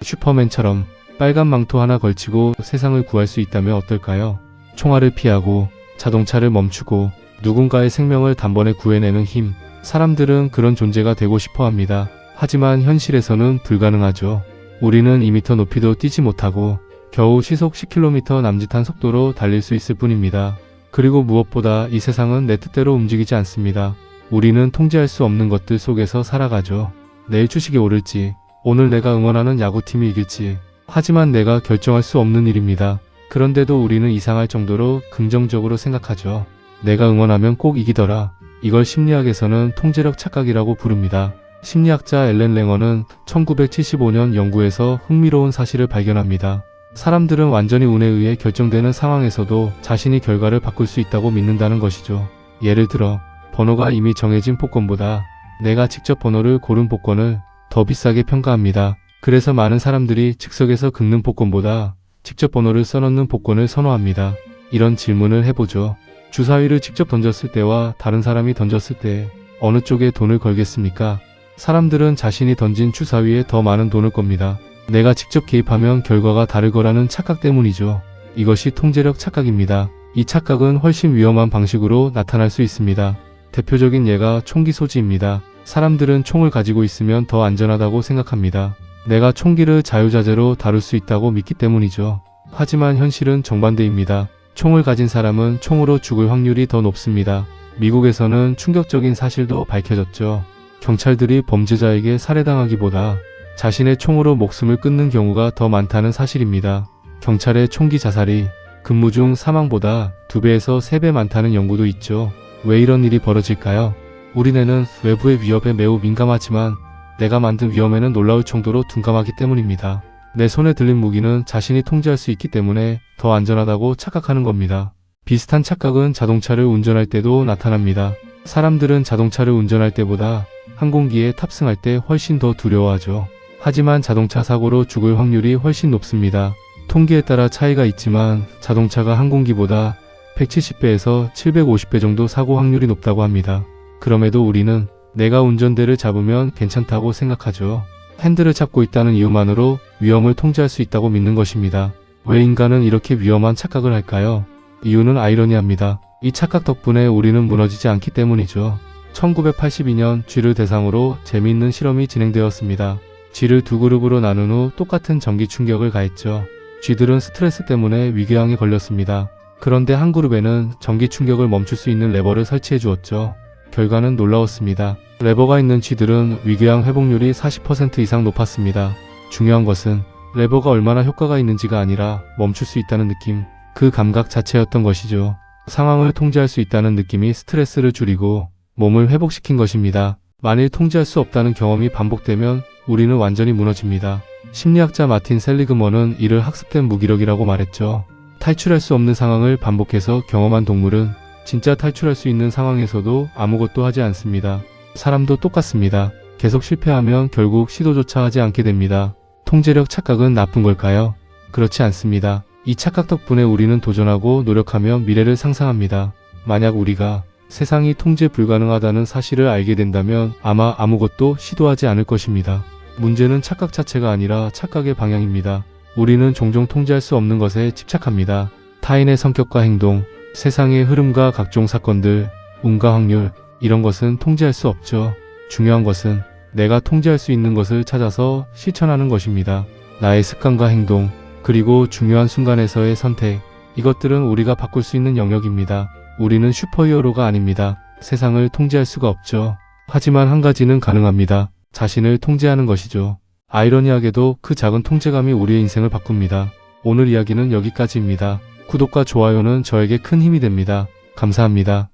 슈퍼맨처럼 빨간 망토 하나 걸치고 세상을 구할 수 있다면 어떨까요? 총알을 피하고 자동차를 멈추고 누군가의 생명을 단번에 구해내는 힘. 사람들은 그런 존재가 되고 싶어 합니다. 하지만 현실에서는 불가능하죠. 우리는 2m 높이도 뛰지 못하고 겨우 시속 10km 남짓한 속도로 달릴 수 있을 뿐입니다. 그리고 무엇보다 이 세상은 내 뜻대로 움직이지 않습니다. 우리는 통제할 수 없는 것들 속에서 살아가죠. 내일 주식이 오를지, 오늘 내가 응원하는 야구팀이 이길지. 하지만 내가 결정할 수 없는 일입니다. 그런데도 우리는 이상할 정도로 긍정적으로 생각하죠. 내가 응원하면 꼭 이기더라. 이걸 심리학에서는 통제력 착각이라고 부릅니다. 심리학자 앨런 랭어는 1975년 연구에서 흥미로운 사실을 발견합니다. 사람들은 완전히 운에 의해 결정되는 상황에서도 자신이 결과를 바꿀 수 있다고 믿는다는 것이죠. 예를 들어 번호가 이미 정해진 복권보다 내가 직접 번호를 고른 복권을 더 비싸게 평가합니다. 그래서 많은 사람들이 즉석에서 긁는 복권보다 직접 번호를 써놓는 복권을 선호합니다. 이런 질문을 해보죠. 주사위를 직접 던졌을 때와 다른 사람이 던졌을 때 어느 쪽에 돈을 걸겠습니까? 사람들은 자신이 던진 주사위에 더 많은 돈을 겁니다. 내가 직접 개입하면 결과가 다를 거라는 착각 때문이죠. 이것이 통제력 착각입니다. 이 착각은 훨씬 위험한 방식으로 나타날 수 있습니다. 대표적인 예가 총기 소지입니다. 사람들은 총을 가지고 있으면 더 안전하다고 생각합니다. 내가 총기를 자유자재로 다룰 수 있다고 믿기 때문이죠. 하지만 현실은 정반대입니다. 총을 가진 사람은 총으로 죽을 확률이 더 높습니다. 미국에서는 충격적인 사실도 밝혀졌죠. 경찰들이 범죄자에게 살해당하기보다 자신의 총으로 목숨을 끊는 경우가 더 많다는 사실입니다. 경찰의 총기 자살이 근무 중 사망보다 2배에서 3배 많다는 연구도 있죠. 왜 이런 일이 벌어질까요? 우리 뇌는 외부의 위협에 매우 민감하지만 내가 만든 위험에는 놀라울 정도로 둔감하기 때문입니다. 내 손에 들린 무기는 자신이 통제할 수 있기 때문에 더 안전하다고 착각하는 겁니다. 비슷한 착각은 자동차를 운전할 때도 나타납니다. 사람들은 자동차를 운전할 때보다 항공기에 탑승할 때 훨씬 더 두려워하죠. 하지만 자동차 사고로 죽을 확률이 훨씬 높습니다. 통계에 따라 차이가 있지만 자동차가 항공기보다 170배에서 750배 정도 사고 확률이 높다고 합니다. 그럼에도 우리는 내가 운전대를 잡으면 괜찮다고 생각하죠. 핸들을 잡고 있다는 이유만으로 위험을 통제할 수 있다고 믿는 것입니다. 왜 인간은 이렇게 위험한 착각을 할까요? 이유는 아이러니합니다. 이 착각 덕분에 우리는 무너지지 않기 때문이죠. 1982년 쥐를 대상으로 재미있는 실험이 진행되었습니다. 쥐를 두 그룹으로 나눈 후 똑같은 전기 충격을 가했죠. 쥐들은 스트레스 때문에 위궤양에 걸렸습니다. 그런데 한 그룹에는 전기 충격을 멈출 수 있는 레버를 설치해 주었죠. 결과는 놀라웠습니다. 레버가 있는 쥐들은 위궤양 회복률이 40% 이상 높았습니다. 중요한 것은 레버가 얼마나 효과가 있는지가 아니라 멈출 수 있다는 느낌, 그 감각 자체였던 것이죠. 상황을 통제할 수 있다는 느낌이 스트레스를 줄이고 몸을 회복시킨 것입니다. 만일 통제할 수 없다는 경험이 반복되면 우리는 완전히 무너집니다. 심리학자 마틴 셀리그먼은 이를 학습된 무기력이라고 말했죠. 탈출할 수 없는 상황을 반복해서 경험한 동물은 진짜 탈출할 수 있는 상황에서도 아무것도 하지 않습니다. 사람도 똑같습니다. 계속 실패하면 결국 시도조차 하지 않게 됩니다. 통제력 착각은 나쁜 걸까요? 그렇지 않습니다. 이 착각 덕분에 우리는 도전하고 노력하며 미래를 상상합니다. 만약 우리가 세상이 통제 불가능하다는 사실을 알게 된다면 아마 아무것도 시도하지 않을 것입니다. 문제는 착각 자체가 아니라 착각의 방향입니다. 우리는 종종 통제할 수 없는 것에 집착합니다. 타인의 성격과 행동, 세상의 흐름과 각종 사건들, 운과 확률, 이런 것은 통제할 수 없죠. 중요한 것은 내가 통제할 수 있는 것을 찾아서 실천하는 것입니다. 나의 습관과 행동, 그리고 중요한 순간에서의 선택, 이것들은 우리가 바꿀 수 있는 영역입니다. 우리는 슈퍼히어로가 아닙니다. 세상을 통제할 수가 없죠. 하지만 한 가지는 가능합니다. 자신을 통제하는 것이죠. 아이러니하게도 그 작은 통제감이 우리의 인생을 바꿉니다. 오늘 이야기는 여기까지입니다. 구독과 좋아요는 저에게 큰 힘이 됩니다. 감사합니다.